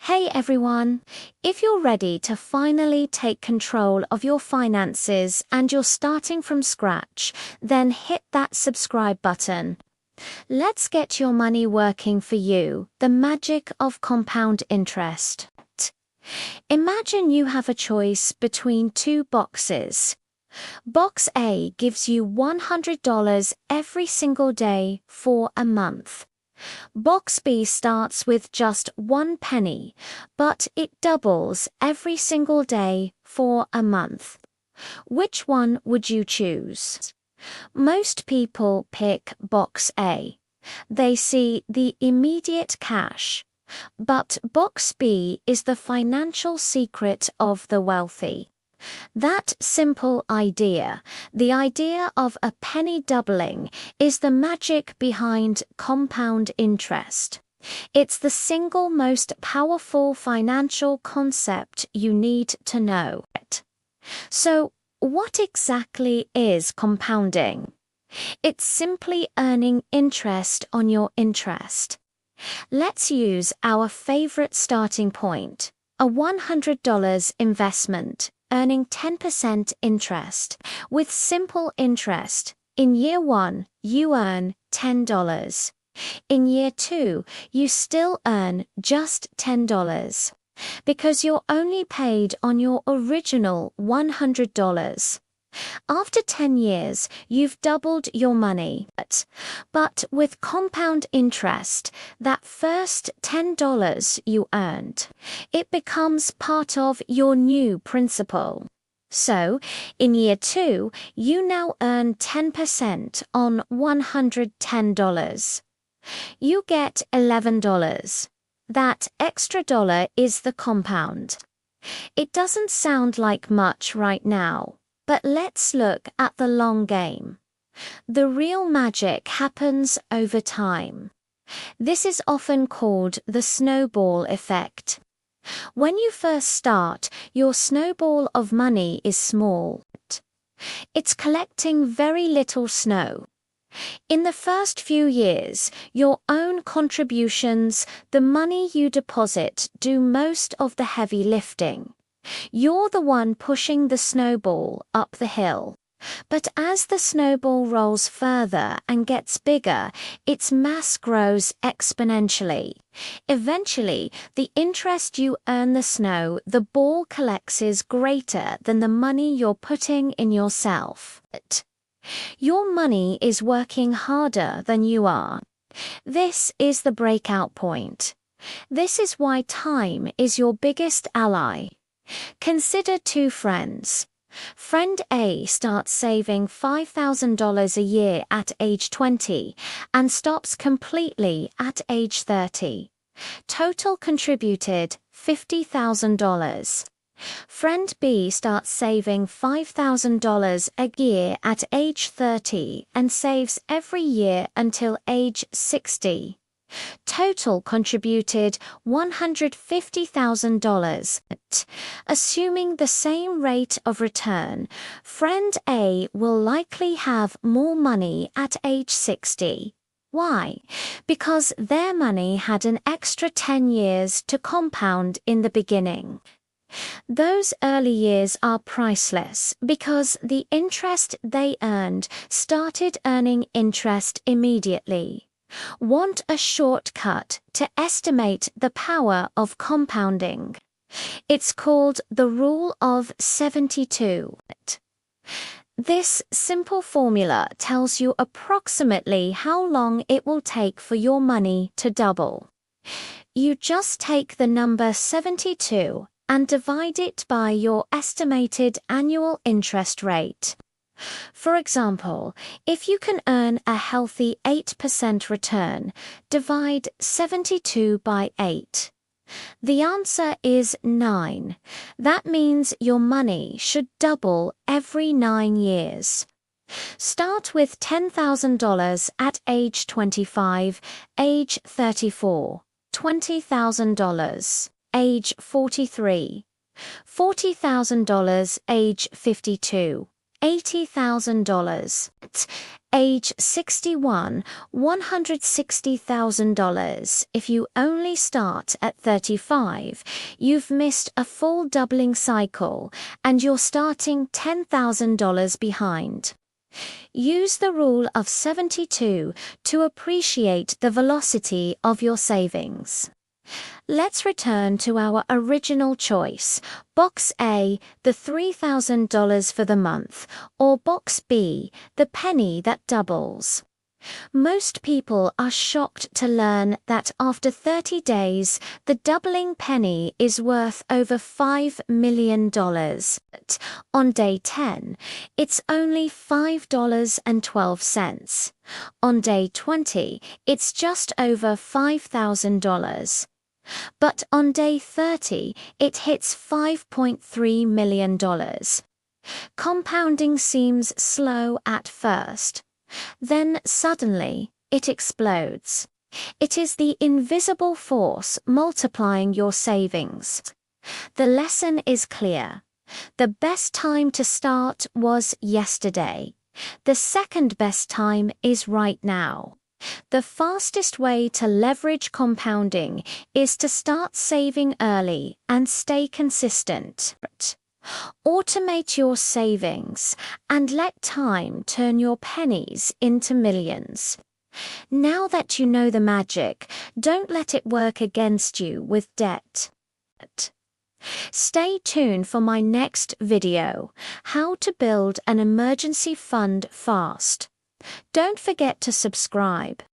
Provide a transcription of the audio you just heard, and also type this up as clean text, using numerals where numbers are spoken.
Hey everyone! If you're ready to finally take control of your finances and you're starting from scratch, then hit that subscribe button. Let's get your money working for you, the magic of compound interest. Imagine you have a choice between two boxes. Box A gives you $100 every single day for a month. Box B starts with just 1 penny, but it doubles every single day for a month. Which one would you choose? Most people pick Box A. They see the immediate cash. But Box B is the financial secret of the wealthy. That simple idea, the idea of a penny doubling, is the magic behind compound interest. It's the single most powerful financial concept you need to know. So, what exactly is compounding? It's simply earning interest on your interest. Let's use our favorite starting point, a $100 investment, earning 10% interest. With simple interest, in year 1, you earn $10. In year 2, you still earn just $10. Because you're only paid on your original $100. After 10 years, you've doubled your money. But with compound interest, that first $10 you earned, it becomes part of your new principal. So, in year 2, you now earn 10% on $110. You get $11. That extra dollar is the compound. It doesn't sound like much right now. But let's look at the long game. The real magic happens over time. This is often called the snowball effect. When you first start, your snowball of money is small. It's collecting very little snow. In the first few years, your own contributions, the money you deposit, do most of the heavy lifting. You're the one pushing the snowball up the hill. But as the snowball rolls further and gets bigger, its mass grows exponentially. Eventually, the interest you earn the snow, the ball collects is greater than the money you're putting in yourself. Your money is working harder than you are. This is the breakout point. This is why time is your biggest ally. Consider two friends. Friend A starts saving $5,000 a year at age 20 and stops completely at age 30. Total contributed $50,000. Friend B starts saving $5,000 a year at age 30 and saves every year until age 60. Total contributed $150,000. Assuming the same rate of return, friend A will likely have more money at age 60. Why? Because their money had an extra 10 years to compound in the beginning. Those early years are priceless because the interest they earned started earning interest immediately. Want a shortcut to estimate the power of compounding? It's called the Rule of 72. This simple formula tells you approximately how long it will take for your money to double. You just take the number 72 and divide it by your estimated annual interest rate. For example, if you can earn a healthy 8% return, divide 72 by 8. The answer is 9. That means your money should double every 9 years. Start with $10,000 at age 25, age 34, $20,000, age 43, $40,000, age 52. $80,000. Age 61, $160,000. If you only start at 35, you've missed a full doubling cycle and you're starting $10,000 behind. Use the rule of 72 to appreciate the velocity of your savings. Let's return to our original choice. Box A, the $3,000 for the month, or Box B, the penny that doubles. Most people are shocked to learn that after 30 days, the doubling penny is worth over $5 million. On day 10, it's only $5.12. On day 20, it's just over $5,000. But on day 30, it hits $5.3 million. Compounding seems slow at first. Then suddenly, it explodes. It is the invisible force multiplying your savings. The lesson is clear. The best time to start was yesterday. The second best time is right now. The fastest way to leverage compounding is to start saving early and stay consistent. Automate your savings and let time turn your pennies into millions. Now that you know the magic, don't let it work against you with debt. Stay tuned for my next video, How to Build an Emergency Fund Fast. Don't forget to subscribe.